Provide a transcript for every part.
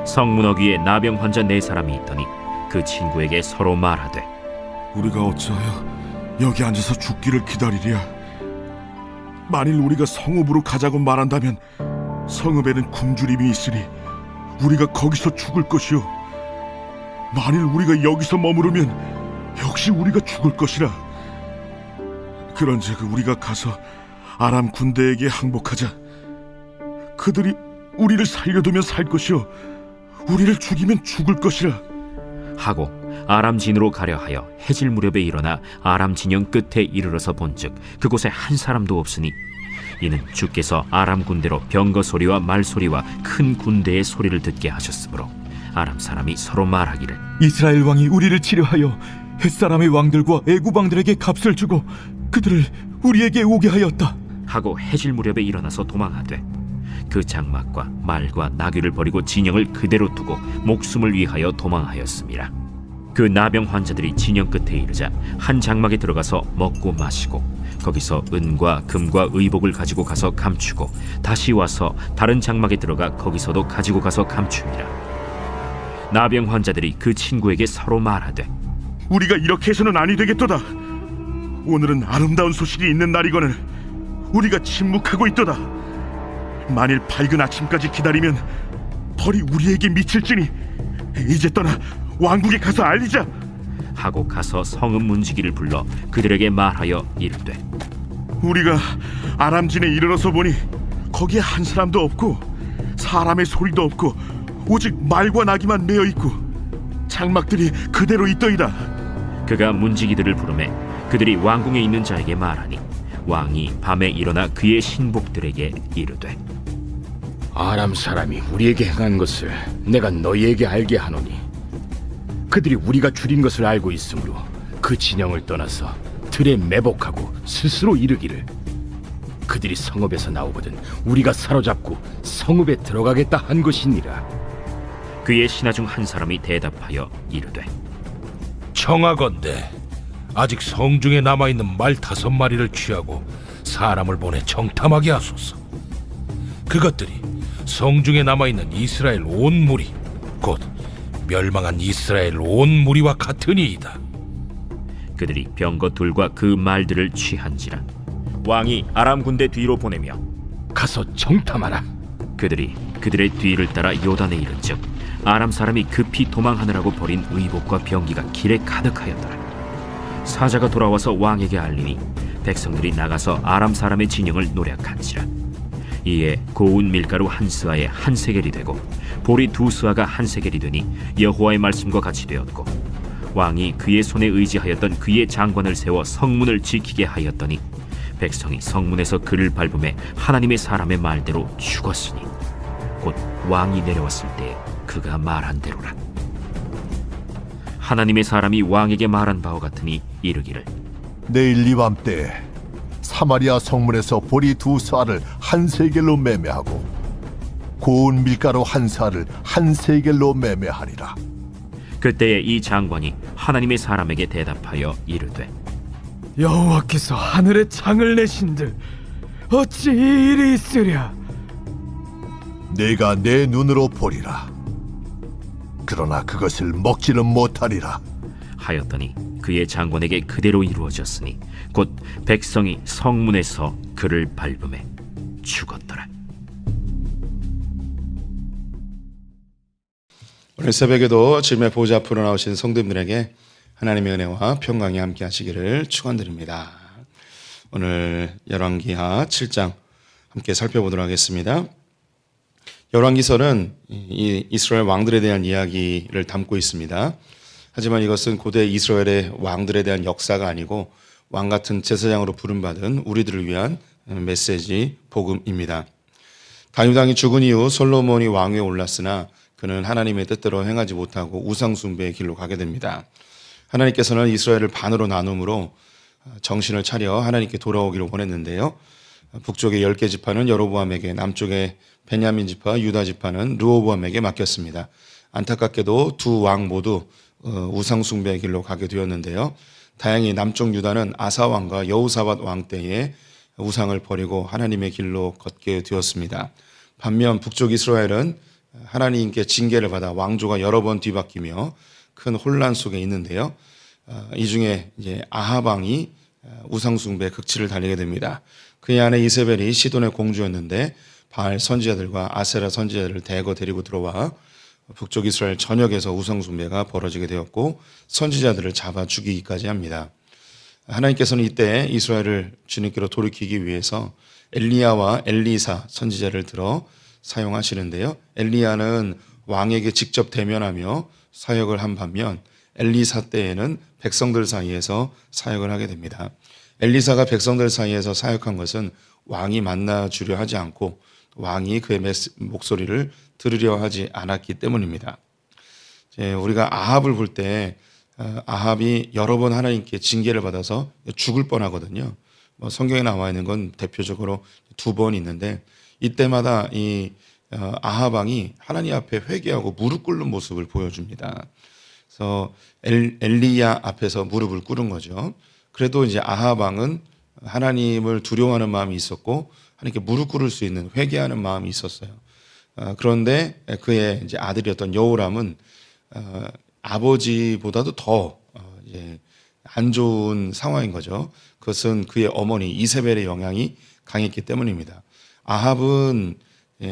성문 어귀에 나병 환자 4사람이 있더니 그 친구에게 서로 말하되, 우리가 어찌하여 여기 앉아서 죽기를 기다리랴? 만일 우리가 성읍으로 가자고 말한다면 성읍에는 굶주림이 있으니 우리가 거기서 죽을 것이요, 만일 우리가 여기서 머무르면 역시 우리가 죽을 것이라. 그런즉 우리가 가서 아람 군대에게 항복하자. 그들이 우리를 살려두면 살 것이요, 우리를 죽이면 죽을 것이라 하고 아람 진으로 가려 하여 해질 무렵에 일어나 아람 진영 끝에 이르러서 본즉 그곳에 한 사람도 없으니 이는 주께서 아람 군대로 병거 소리와 말 소리와 큰 군대의 소리를 듣게 하셨으므로 아람 사람이 서로 말하기를, 이스라엘 왕이 우리를 치려하여 햇사람의 왕들과 애굽 왕들에게 값을 주고 그들을 우리에게 오게 하였다 하고 해질 무렵에 일어나서 도망하되 그 장막과 말과 나귀를 버리고 진영을 그대로 두고 목숨을 위하여 도망하였습니다. 그 나병 환자들이 진영 끝에 이르자 한 장막에 들어가서 먹고 마시고 거기서 은과 금과 의복을 가지고 가서 감추고 다시 와서 다른 장막에 들어가 거기서도 가지고 가서 감춥니다. 나병 환자들이 그 친구에게 서로 말하되, 우리가 이렇게 해서는 아니 되겠도다. 오늘은 아름다운 소식이 있는 날이거늘 우리가 침묵하고 있도다. 만일 밝은 아침까지 기다리면 벌이 우리에게 미칠지니 이제 떠나 왕국에 가서 알리자. 하고 가서 성읍 문지기를 불러 그들에게 말하여 이르되, 우리가 아람진에 이르러서 보니 거기에 한 사람도 없고 사람의 소리도 없고 오직 말과 나귀만 메어 있고 장막들이 그대로 있더이다. 그가 문지기들을 부르매 그들이 왕궁에 있는 자에게 말하니 왕이 밤에 일어나 그의 신복들에게 이르되, 아람 사람이 우리에게 행한 것을 내가 너희에게 알게 하노니 그들이 우리가 줄인 것을 알고 있으므로 그 진영을 떠나서 들에 매복하고 스스로 이르기를 그들이 성읍에서 나오거든 우리가 사로잡고 성읍에 들어가겠다 한 것이니라. 그의 신하 중 한 사람이 대답하여 이르되, 청하건대 아직 성중에 남아있는 말 5마리를 취하고 사람을 보내 정탐하게 하소서. 그것들이 성중에 남아있는 이스라엘 온 무리 곧 멸망한 이스라엘 온 무리와 같으니이다. 그들이 병거 둘과 그 말들을 취한지라. 왕이 아람 군대 뒤로 보내며 가서 정탐하라. 그들이 그들의 뒤를 따라 요단에 이른즉 아람 사람이 급히 도망하느라고 버린 의복과 병기가 길에 가득하였더라. 사자가 돌아와서 왕에게 알리니 백성들이 나가서 아람 사람의 진영을 노략한지라. 이에 고운 밀가루 한 스아에 한 세겔이 되고 보리 2스아가 한 세겔이 되니 여호와의 말씀과 같이 되었고, 왕이 그의 손에 의지하였던 그의 장관을 세워 성문을 지키게 하였더니 백성이 성문에서 그를 밟음에 하나님의 사람의 말대로 죽었으니 곧 왕이 내려왔을 때 그가 말한 대로라. 하나님의 사람이 왕에게 말한 바와 같으니 이르기를, 내일 이맘때 사마리아 성문에서 보리 2스아를 한 세겔로 매매하고 고운 밀가루 한 스아를 한 세겔로 매매하리라. 그때에 이 장관이 하나님의 사람에게 대답하여 이르되, 여호와께서 하늘에 창을 내신들 어찌 이 일이 있으랴? 내가 내 눈으로 보리라. 그러나 그것을 먹지는 못하리라. 하였더니 그의 장관에게 그대로 이루어졌으니 곧 백성이 성문에서 그를 밟음에 죽었더라. 오늘 새벽에도 주님의 보좌 앞으로 나오신 성도님들에게 하나님의 은혜와 평강이 함께 하시기를 축원드립니다. 오늘 열왕기하 7장 함께 살펴보도록 하겠습니다. 열왕기서는 이 이스라엘 왕들에 대한 이야기를 담고 있습니다. 하지만 이것은 고대 이스라엘의 왕들에 대한 역사가 아니고 왕 같은 제사장으로 부름받은 우리들을 위한 메시지 복음입니다. 다윗 왕이 죽은 이후 솔로몬이 왕위에 올랐으나 그는 하나님의 뜻대로 행하지 못하고 우상 숭배의 길로 가게 됩니다. 하나님께서는 이스라엘을 반으로 나눔으로 정신을 차려 하나님께 돌아오기를 원했는데요. 북쪽의 10개 지파는 여로보암에게, 남쪽의 베냐민 지파, 유다 지파는 르호보암에게 맡겼습니다. 안타깝게도 두 왕 모두 우상 숭배의 길로 가게 되었는데요. 다행히 남쪽 유다는 아사 왕과 여호사밧 왕 때에 우상을 버리고 하나님의 길로 걷게 되었습니다. 반면 북쪽 이스라엘은 하나님께 징계를 받아 왕조가 여러 번 뒤바뀌며 큰 혼란 속에 있는데요. 이 중에 이제 아합 왕이 우상 숭배 극치를 달리게 됩니다. 그의 아내 이세벨이 시돈의 공주였는데 바알 선지자들과 아세라 선지자들을 대거 데리고 들어와 북쪽 이스라엘 전역에서 우상 숭배가 벌어지게 되었고 선지자들을 잡아 죽이기까지 합니다. 하나님께서는 이때 이스라엘을 주님께로 돌이키기 위해서 엘리야와 엘리사 선지자를 들어 사용하시는데요. 엘리야는 왕에게 직접 대면하며 사역을 한 반면 엘리사 때에는 백성들 사이에서 사역을 하게 됩니다. 엘리사가 백성들 사이에서 사역한 것은 왕이 만나주려 하지 않고 왕이 그의 목소리를 들으려 하지 않았기 때문입니다. 우리가 아합을 볼 때 아합이 여러 번 하나님께 징계를 받아서 죽을 뻔하거든요. 성경에 나와 있는 건 대표적으로 2번 있는데 이때마다 이 아합 왕이 하나님 앞에 회개하고 무릎 꿇는 모습을 보여줍니다. 그래서 엘리야 앞에서 무릎을 꿇은 거죠. 그래도 이제 아합 왕은 하나님을 두려워하는 마음이 있었고 하나님께 무릎 꿇을 수 있는 회개하는 마음이 있었어요. 그런데 그의 이제 아들이었던 여호람은 아버지보다도 더 안 좋은 상황인 거죠. 그것은 그의 어머니 이세벨의 영향이 강했기 때문입니다. 아합은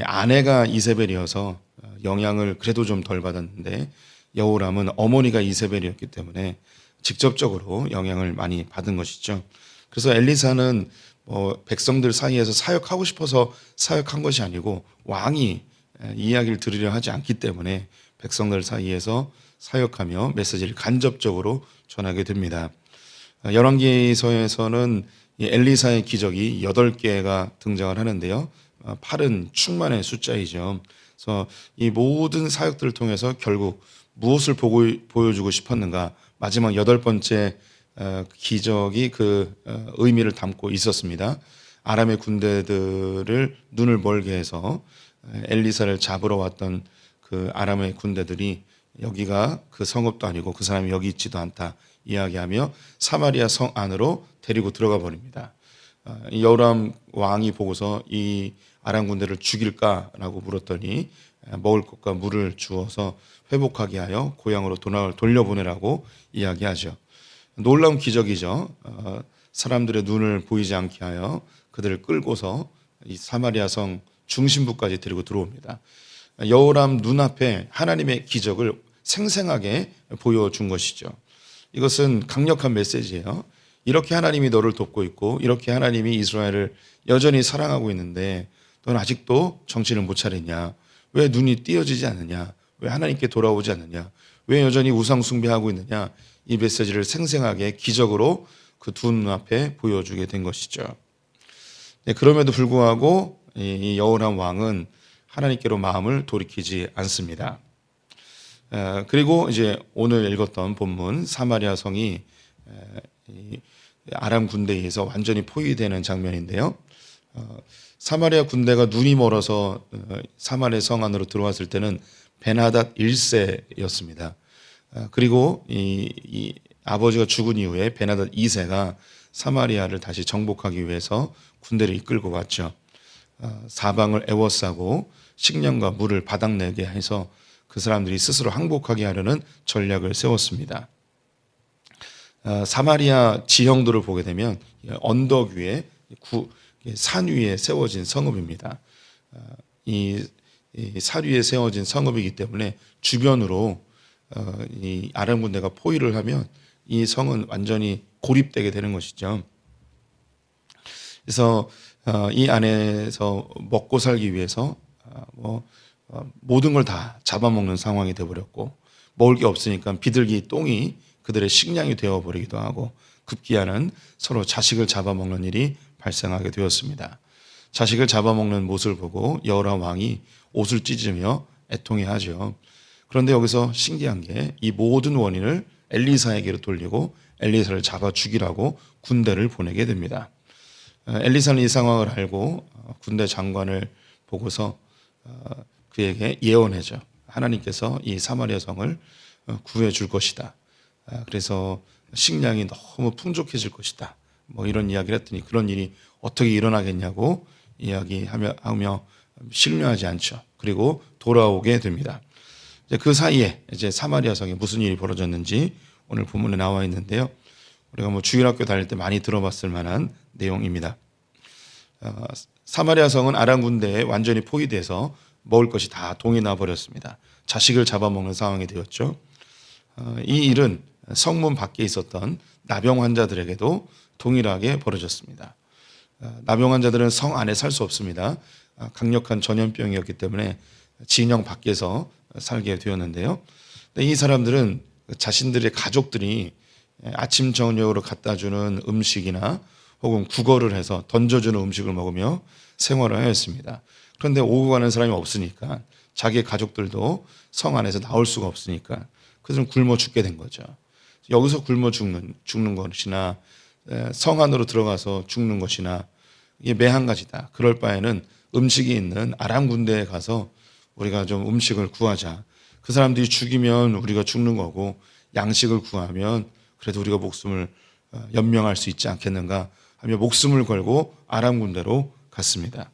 아내가 이세벨이어서 영향을 그래도 좀 덜 받았는데 여호람은 어머니가 이세벨이었기 때문에 직접적으로 영향을 많이 받은 것이죠. 그래서 엘리사는 백성들 사이에서 사역하고 싶어서 사역한 것이 아니고 왕이 이야기를 들으려 하지 않기 때문에 백성들 사이에서 사역하며 메시지를 간접적으로 전하게 됩니다. 열왕기서에서는 엘리사의 기적이 8개가 등장을 하는데요. 8은 충만의 숫자이죠. 그래서 이 모든 사역들을 통해서 결국 무엇을 보여주고 싶었는가? 마지막 8번째 기적이 그 의미를 담고 있었습니다. 아람의 군대들을 눈을 멀게 해서 엘리사를 잡으러 왔던 그 아람의 군대들이 여기가 그 성읍도 아니고 그 사람이 여기 있지도 않다 이야기하며 사마리아 성 안으로 데리고 들어가 버립니다. 여호람 왕이 보고서 이 아람 군대를 죽일까라고 물었더니 먹을 것과 물을 주어서 회복하게 하여 고향으로 돌려보내라고 이야기하죠. 놀라운 기적이죠. 사람들의 눈을 보이지 않게 하여 그들을 끌고서 이 사마리아 성 중심부까지 데리고 들어옵니다. 여호람 눈앞에 하나님의 기적을 생생하게 보여준 것이죠. 이것은 강력한 메시지예요. 이렇게 하나님이 너를 돕고 있고 이렇게 하나님이 이스라엘을 여전히 사랑하고 있는데 너는 아직도 정신을 못 차리냐? 왜 눈이 띄어지지 않느냐? 왜 하나님께 돌아오지 않느냐? 왜 여전히 우상 숭배하고 있느냐? 이 메시지를 생생하게 기적으로 그 두 눈앞에 보여주게 된 것이죠. 그럼에도 불구하고 이 여호람 왕은 하나님께로 마음을 돌이키지 않습니다. 그리고 이제 오늘 읽었던 본문 사마리아 성이 아람 군대에 의해서 완전히 포위되는 장면인데요. 사마리아 군대가 눈이 멀어서 사마리아 성 안으로 들어왔을 때는 베나닷 1세였습니다. 그리고 이 아버지가 죽은 이후에 베나닷 2세가 사마리아를 다시 정복하기 위해서 군대를 이끌고 왔죠. 사방을 에워싸고 식량과 물을 바닥내게 해서 그 사람들이 스스로 항복하게 하려는 전략을 세웠습니다. 사마리아 지형들을 보게 되면 언덕 위에 산 위에 세워진 성읍입니다. 이 산 위에 세워진 성읍이기 때문에 주변으로 이 아람 군대가 포위를 하면 이 성은 완전히 고립되게 되는 것이죠. 그래서 이 안에서 먹고 살기 위해서 모든 걸 다 잡아먹는 상황이 되어버렸고 먹을 게 없으니까 비둘기 똥이 그들의 식량이 되어버리기도 하고 급기야는 서로 자식을 잡아먹는 일이 발생하게 되었습니다. 자식을 잡아먹는 모습을 보고 여호람 왕이 옷을 찢으며 애통해하죠. 그런데 여기서 신기한 게 이 모든 원인을 엘리사에게로 돌리고 엘리사를 잡아 죽이라고 군대를 보내게 됩니다. 엘리사는 이 상황을 알고 군대 장관을 보고서 그에게 예언해줘. 하나님께서 이 사마리아 성을 구해줄 것이다. 그래서 식량이 너무 풍족해질 것이다. 이런 이야기를 했더니 그런 일이 어떻게 일어나겠냐고 이야기하며 신뢰하지 않죠. 그리고 돌아오게 됩니다. 이제 그 사이에 이제 사마리아 성에 무슨 일이 벌어졌는지 오늘 본문에 나와 있는데요. 우리가 뭐 주일학교 다닐 때 많이 들어봤을 만한 내용입니다. 사마리아 성은 아람 군대에 완전히 포위돼서 먹을 것이 다 동이 나 버렸습니다. 자식을 잡아먹는 상황이 되었죠. 이 일은 성문 밖에 있었던 나병 환자들에게도 동일하게 벌어졌습니다. 나병 환자들은 성 안에 살 수 없습니다. 강력한 전염병이었기 때문에 진영 밖에서 살게 되었는데요. 이 사람들은 자신들의 가족들이 아침 저녁으로 갖다 주는 음식이나 혹은 구걸을 해서 던져주는 음식을 먹으며 생활을 하였습니다. 그런데 오고 가는 사람이 없으니까 자기 가족들도 성 안에서 나올 수가 없으니까 그들은 굶어 죽게 된 거죠. 여기서 굶어 죽는 것이나 성 안으로 들어가서 죽는 것이나 이게 매 한 가지다. 그럴 바에는 음식이 있는 아람 군대에 가서 우리가 좀 음식을 구하자. 그 사람들이 죽이면 우리가 죽는 거고 양식을 구하면 그래도 우리가 목숨을 연명할 수 있지 않겠는가 하며 목숨을 걸고 아람 군대로 갔습니다.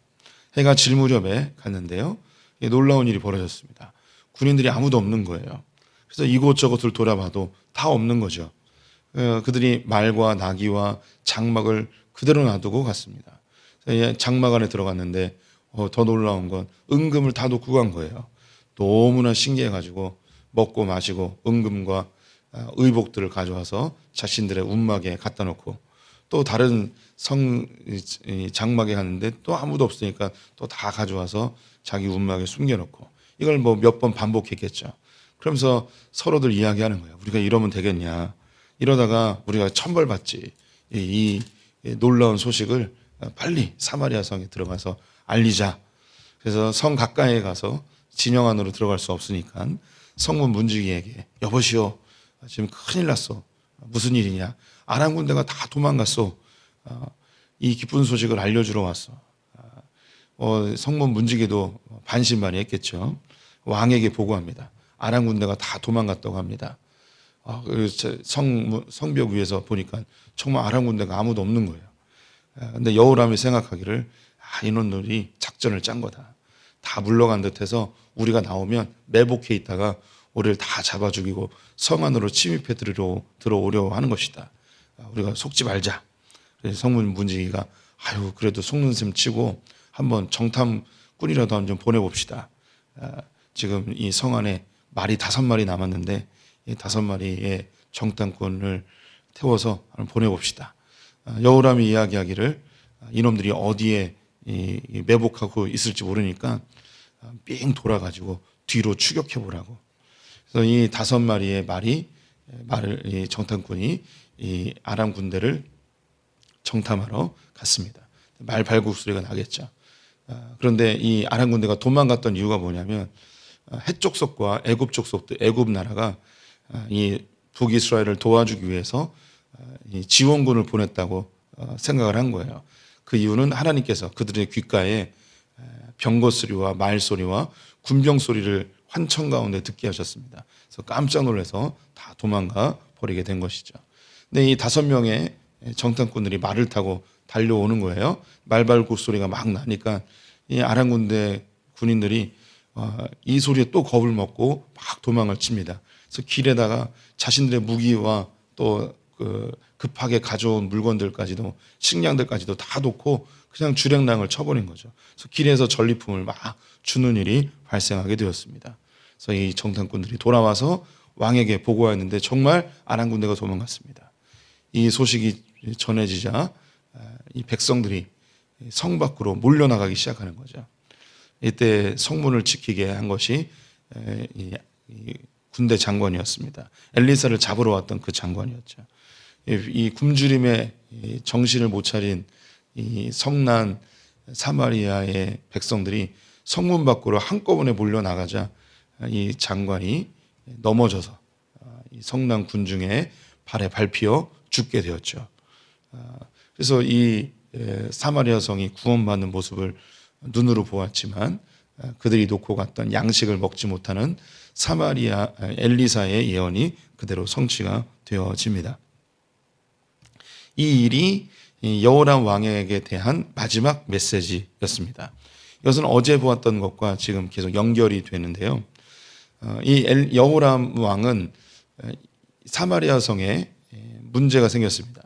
해가 질 무렵에 갔는데요. 놀라운 일이 벌어졌습니다. 군인들이 아무도 없는 거예요. 그래서 이곳저곳을 돌아봐도 다 없는 거죠. 그들이 말과 나귀와 장막을 그대로 놔두고 갔습니다. 장막 안에 들어갔는데 더 놀라운 건 은금을 다 놓고 간 거예요. 너무나 신기해가지고 먹고 마시고 은금과 의복들을 가져와서 자신들의 움막에 갖다 놓고 또 다른 장막에 갔는데 또 아무도 없으니까 또 다 가져와서 자기 움막에 숨겨놓고 이걸 뭐 몇 번 반복했겠죠. 그러면서 서로들 이야기하는 거예요. 우리가 이러면 되겠냐. 이러다가 우리가 천벌받지. 이 놀라운 소식을 빨리 사마리아 성에 들어가서 알리자. 그래서 성 가까이에 가서 진영 안으로 들어갈 수 없으니까 성문 문지기에게 여보시오. 지금 큰일 났어. 무슨 일이냐. 아람 군대가 다 도망갔어. 이 기쁜 소식을 알려주러 왔어. 성문 문지기도 반신반의했겠죠. 왕에게 보고합니다. 아람 군대가 다 도망갔다고 합니다. 성벽 위에서 보니까 정말 아람 군대가 아무도 없는 거예요. 근데 여호람이 생각하기를 이놈들이 작전을 짠 거다. 다 물러간 듯해서 우리가 나오면 매복해 있다가 우리를 다 잡아 죽이고 성 안으로 침입해 들어오려 하는 것이다. 우리가 속지 말자. 그래서 성문 문지기가 그래도 속는 셈 치고 한번 정탐꾼이라도 한번 보내봅시다. 지금 이 성 안에 말이 5마리 남았는데 이 5마리의 정탐꾼을 태워서 한번 보내봅시다. 여호람이 이야기하기를 이놈들이 어디에 매복하고 있을지 모르니까 삥 돌아가지고 뒤로 추격해 보라고. 그래서 이 5마리의 이 정탐꾼이 이 아람 군대를 정탐하러 갔습니다. 말 발국소리가 나겠죠. 그런데 이 아람 군대가 도망갔던 이유가 뭐냐면 해족속과 애굽 족속들, 애굽 나라가 이 북이스라엘을 도와주기 위해서 이 지원군을 보냈다고 생각을 한 거예요. 그 이유는 하나님께서 그들의 귓가에 병거 소리와 말 소리와 군병 소리를 환청 가운데 듣게 하셨습니다. 그래서 깜짝 놀라서 다 도망가 버리게 된 것이죠. 근데 이 5명의 정탐꾼들이 말을 타고 달려오는 거예요. 말발굽 소리가 막 나니까 이 아람 군대 군인들이 이 소리에 또 겁을 먹고 막 도망을 칩니다. 그래서 길에다가 자신들의 무기와 또 급하게 가져온 물건들까지도 식량들까지도 다 놓고 그냥 주랭랑을 쳐버린 거죠. 그래서 길에서 전리품을 막 주는 일이 발생하게 되었습니다. 그래서 이 정탐꾼들이 돌아와서 왕에게 보고하였는데 정말 아람 군대가 도망갔습니다. 이 소식이 전해지자 이 백성들이 성 밖으로 몰려나가기 시작하는 거죠. 이때 성문을 지키게 한 것이 이 군대 장관이었습니다. 엘리사를 잡으러 왔던 그 장관이었죠. 이 굶주림에 정신을 못 차린 이 성난 사마리아의 백성들이 성문 밖으로 한꺼번에 몰려나가자 이 장관이 넘어져서 이 성난 군중의 발에 밟혀 죽게 되었죠. 그래서 이 사마리아 성이 구원받는 모습을 눈으로 보았지만 그들이 놓고 갔던 양식을 먹지 못하는 사마리아 엘리사의 예언이 그대로 성취가 되어집니다. 이 일이 여호람 왕에게 대한 마지막 메시지였습니다. 이것은 어제 보았던 것과 지금 계속 연결이 되는데요. 이 여호람 왕은 사마리아 성에 문제가 생겼습니다.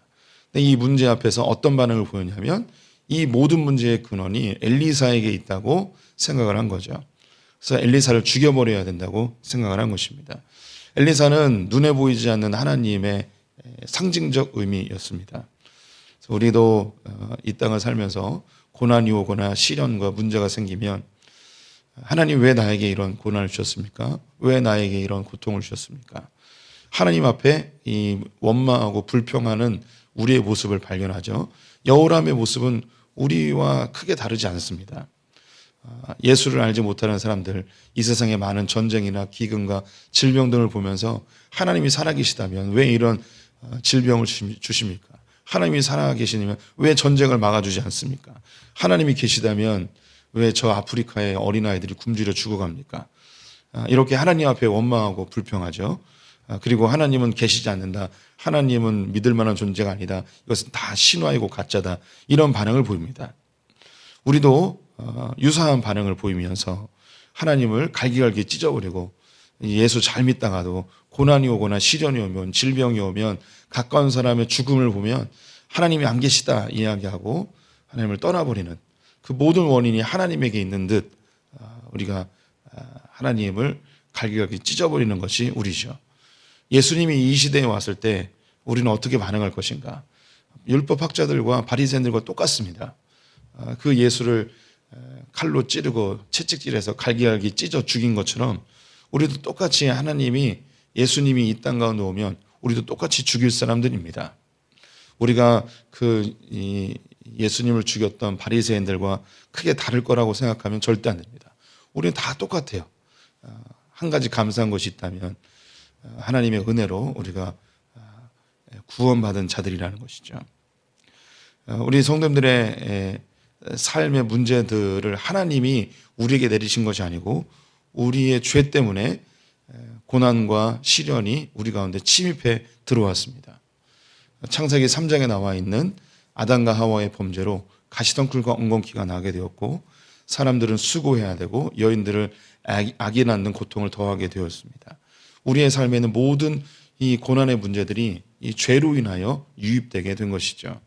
근데 이 문제 앞에서 어떤 반응을 보였냐면 이 모든 문제의 근원이 엘리사에게 있다고 생각을 한 거죠. 그래서 엘리사를 죽여버려야 된다고 생각을 한 것입니다. 엘리사는 눈에 보이지 않는 하나님의 상징적 의미였습니다. 그래서 우리도 이 땅을 살면서 고난이 오거나 시련과 문제가 생기면 하나님 왜 나에게 이런 고난을 주셨습니까? 왜 나에게 이런 고통을 주셨습니까? 하나님 앞에 이 원망하고 불평하는 우리의 모습을 발견하죠. 여호람의 모습은 우리와 크게 다르지 않습니다. 예수를 알지 못하는 사람들, 이 세상의 많은 전쟁이나 기근과 질병 등을 보면서 하나님이 살아계시다면 왜 이런 질병을 주십니까? 하나님이 살아계시면 왜 전쟁을 막아주지 않습니까? 하나님이 계시다면 왜 저 아프리카의 어린아이들이 굶주려 죽어갑니까? 이렇게 하나님 앞에 원망하고 불평하죠. 그리고 하나님은 계시지 않는다. 하나님은 믿을 만한 존재가 아니다. 이것은 다 신화이고 가짜다. 이런 반응을 보입니다. 우리도 유사한 반응을 보이면서 하나님을 갈기갈기 찢어버리고 예수 잘 믿다가도 고난이 오거나 시련이 오면 질병이 오면 가까운 사람의 죽음을 보면 하나님이 안 계시다 이야기하고 하나님을 떠나버리는 그 모든 원인이 하나님에게 있는 듯 우리가 하나님을 갈기갈기 찢어버리는 것이 우리죠. 예수님이 이 시대에 왔을 때 우리는 어떻게 반응할 것인가? 율법학자들과 바리새인들과 똑같습니다. 그 예수를 칼로 찌르고 채찍질해서 갈기갈기 찢어 죽인 것처럼 우리도 똑같이 하나님이 예수님이 이 땅 가운데 오면 우리도 똑같이 죽일 사람들입니다. 우리가 예수님을 죽였던 바리새인들과 크게 다를 거라고 생각하면 절대 안 됩니다. 우리는 다 똑같아요. 한 가지 감사한 것이 있다면 하나님의 은혜로 우리가 구원받은 자들이라는 것이죠. 우리 성도님들의 삶의 문제들을 하나님이 우리에게 내리신 것이 아니고 우리의 죄 때문에 고난과 시련이 우리 가운데 침입해 들어왔습니다. 창세기 3장에 나와 있는 아담과 하와의 범죄로 가시덩굴과 엉겅퀴가 나게 되었고 사람들은 수고해야 되고 여인들을 악이 낳는 고통을 더하게 되었습니다. 우리의 삶에는 모든 이 고난의 문제들이 이 죄로 인하여 유입되게 된 것이죠.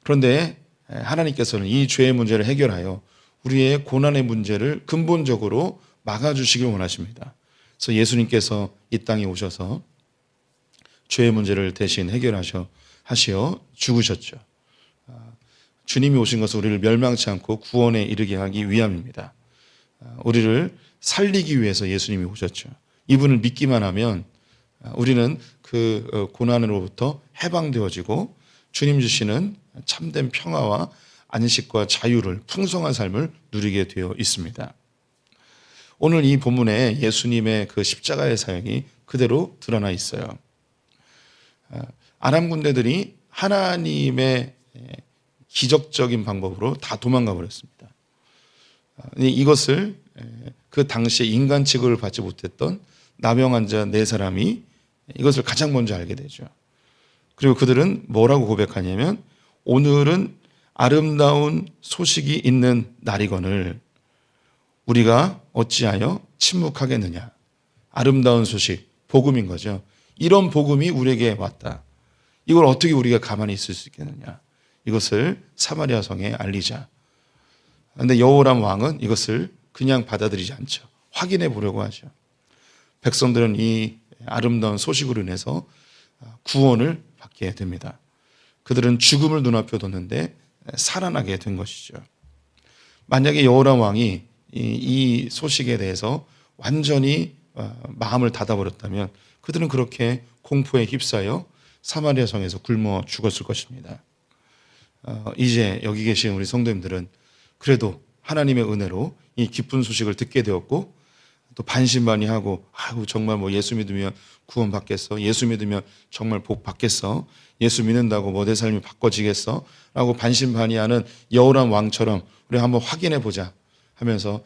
그런데 하나님께서는 이 죄의 문제를 해결하여 우리의 고난의 문제를 근본적으로 막아주시길 원하십니다. 그래서 예수님께서 이 땅에 오셔서 죄의 문제를 대신 해결하시어 죽으셨죠. 주님이 오신 것은 우리를 멸망치 않고 구원에 이르게 하기 위함입니다. 우리를 살리기 위해서 예수님이 오셨죠. 이분을 믿기만 하면 우리는 그 고난으로부터 해방되어지고 주님 주시는 참된 평화와 안식과 자유를 풍성한 삶을 누리게 되어 있습니다. 오늘 이 본문에 예수님의 그 십자가의 사역이 그대로 드러나 있어요. 아람 군대들이 하나님의 기적적인 방법으로 다 도망가 버렸습니다. 이것을 그 당시에 인간 취급을 받지 못했던 나병 자 4사람이 이것을 가장 먼저 알게 되죠. 그리고 그들은 뭐라고 고백하냐면 오늘은 아름다운 소식이 있는 날이거늘 우리가 어찌하여 침묵하겠느냐. 아름다운 소식, 복음인 거죠. 이런 복음이 우리에게 왔다. 이걸 어떻게 우리가 가만히 있을 수 있겠느냐. 이것을 사마리아 성에 알리자. 그런데 여호람 왕은 이것을 그냥 받아들이지 않죠. 확인해 보려고 하죠. 백성들은 이 아름다운 소식으로 인해서 구원을 받게 됩니다. 그들은 죽음을 눈앞에 뒀는데 살아나게 된 것이죠. 만약에 여호람 왕이 이 소식에 대해서 완전히 마음을 닫아버렸다면 그들은 그렇게 공포에 휩싸여 사마리아 성에서 굶어 죽었을 것입니다. 이제 여기 계신 우리 성도님들은 그래도 하나님의 은혜로 이 기쁜 소식을 듣게 되었고 또 반신반의하고 정말 뭐 예수 믿으면 구원 받겠어, 예수 믿으면 정말 복 받겠어, 예수 믿는다고 뭐 내 삶이 바꿔지겠어 라고 반신반의하는 여호람 왕처럼 우리 한번 확인해 보자 하면서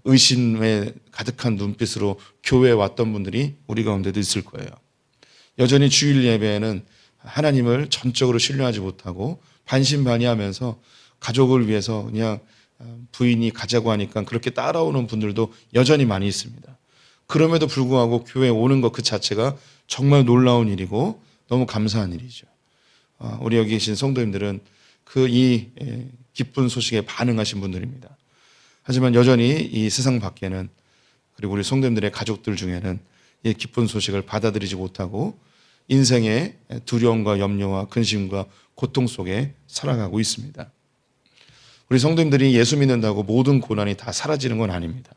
의심에 가득한 눈빛으로 교회에 왔던 분들이 우리 가운데도 있을 거예요. 여전히 주일 예배에는 하나님을 전적으로 신뢰하지 못하고 반신반의하면서 가족을 위해서 그냥 부인이 가자고 하니까 그렇게 따라오는 분들도 여전히 많이 있습니다. 그럼에도 불구하고 교회에 오는 것 그 자체가 정말 놀라운 일이고 너무 감사한 일이죠. 우리 여기 계신 성도님들은 이 기쁜 소식에 반응하신 분들입니다. 하지만 여전히 이 세상 밖에는 그리고 우리 성도님들의 가족들 중에는 이 기쁜 소식을 받아들이지 못하고 인생의 두려움과 염려와 근심과 고통 속에 살아가고 있습니다. 우리 성도님들이 예수 믿는다고 모든 고난이 다 사라지는 건 아닙니다.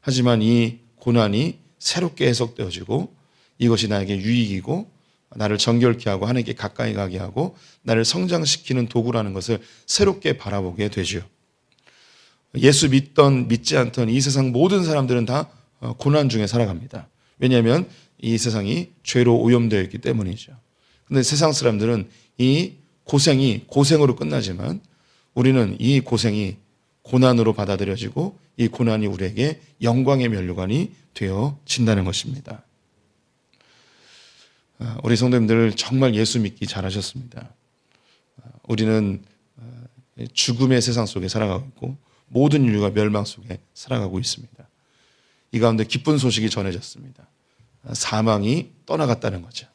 하지만 이 고난이 새롭게 해석되어지고 이것이 나에게 유익이고 나를 정결케 하고 하나님께 가까이 가게 하고 나를 성장시키는 도구라는 것을 새롭게 바라보게 되죠. 예수 믿지 않던 이 세상 모든 사람들은 다 고난 중에 살아갑니다. 왜냐하면 이 세상이 죄로 오염되어 있기 때문이죠. 그런데 세상 사람들은 이 고생이 고생으로 끝나지만 우리는 이 고생이 고난으로 받아들여지고 이 고난이 우리에게 영광의 면류관이 되어진다는 것입니다. 우리 성도님들 정말 예수 믿기 잘하셨습니다. 우리는 죽음의 세상 속에 살아가고 있고 모든 인류가 멸망 속에 살아가고 있습니다. 이 가운데 기쁜 소식이 전해졌습니다. 사망이 떠나갔다는 거죠.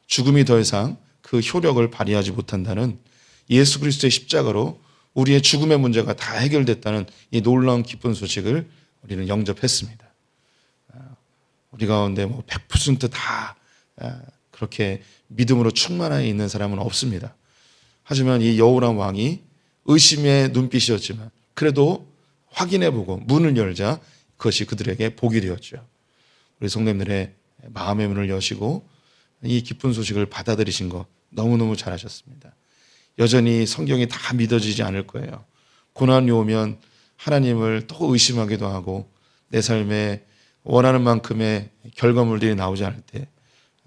죽음이 더 이상 그 효력을 발휘하지 못한다는 예수 그리스도의 십자가로 우리의 죽음의 문제가 다 해결됐다는 이 놀라운 기쁜 소식을 우리는 영접했습니다. 우리 가운데 100%다 그렇게 믿음으로 충만하여 있는 사람은 없습니다. 하지만 이 여호람 왕이 의심의 눈빛이었지만 그래도 확인해보고 문을 열자 그것이 그들에게 복이 되었죠. 우리 성도님들의 마음의 문을 여시고 이 기쁜 소식을 받아들이신 거 너무너무 잘하셨습니다. 여전히 성경이 다 믿어지지 않을 거예요. 고난이 오면 하나님을 또 의심하기도 하고 내 삶에 원하는 만큼의 결과물들이 나오지 않을 때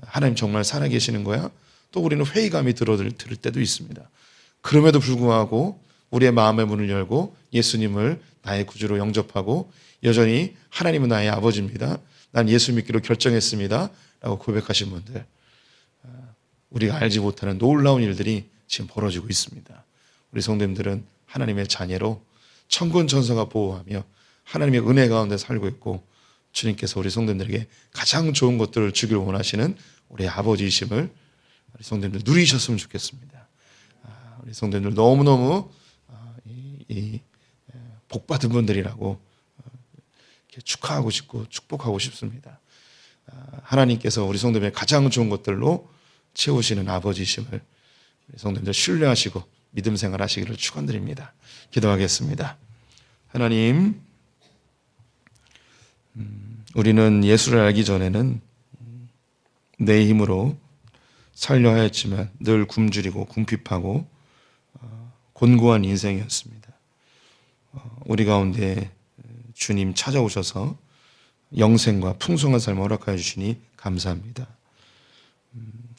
하나님 정말 살아계시는 거야? 또 우리는 회의감이 들을 때도 있습니다. 그럼에도 불구하고 우리의 마음의 문을 열고 예수님을 나의 구주로 영접하고 여전히 하나님은 나의 아버지입니다. 난 예수 믿기로 결정했습니다. 라고 고백하신 분들, 우리가 알지 못하는 놀라운 일들이 지금 벌어지고 있습니다. 우리 성도님들은 하나님의 자녀로 천군 천사가 보호하며 하나님의 은혜 가운데 살고 있고 주님께서 우리 성도님들에게 가장 좋은 것들을 주길 원하시는 우리 아버지이심을 우리 성도님들 누리셨으면 좋겠습니다. 우리 성도님들 너무너무 복받은 분들이라고 축하하고 싶고 축복하고 싶습니다. 하나님께서 우리 성도님의 가장 좋은 것들로 채우시는 아버지이심을 우리 성도님들 신뢰하시고 믿음 생활하시기를 축원드립니다. 기도하겠습니다. 하나님, 우리는 예수를 알기 전에는 내 힘으로 살려 하였지만 늘 굶주리고 궁핍하고 곤고한 인생이었습니다. 우리 가운데 주님 찾아오셔서 영생과 풍성한 삶을 허락하여 주시니 감사합니다.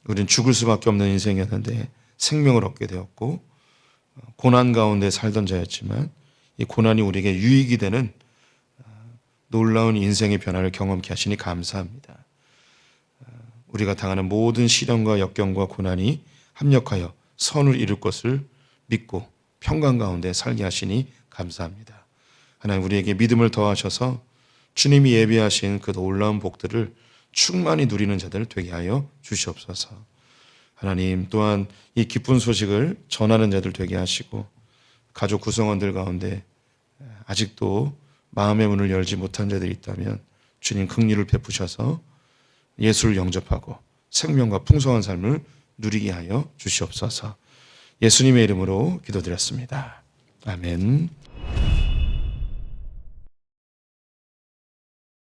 우리는 죽을 수밖에 없는 인생이었는데 생명을 얻게 되었고 고난 가운데 살던 자였지만 이 고난이 우리에게 유익이 되는 놀라운 인생의 변화를 경험케 하시니 감사합니다. 우리가 당하는 모든 시련과 역경과 고난이 합력하여 선을 이룰 것을 믿고 평강 가운데 살게 하시니 감사합니다. 하나님, 우리에게 믿음을 더하셔서 주님이 예비하신 그 놀라운 복들을 충만히 누리는 자들 되게 하여 주시옵소서. 하나님, 또한 이 기쁜 소식을 전하는 자들 되게 하시고 가족 구성원들 가운데 아직도 마음의 문을 열지 못한 자들이 있다면 주님 긍휼을 베푸셔서 예수를 영접하고 생명과 풍성한 삶을 누리게 하여 주시옵소서. 예수님의 이름으로 기도드렸습니다. 아멘.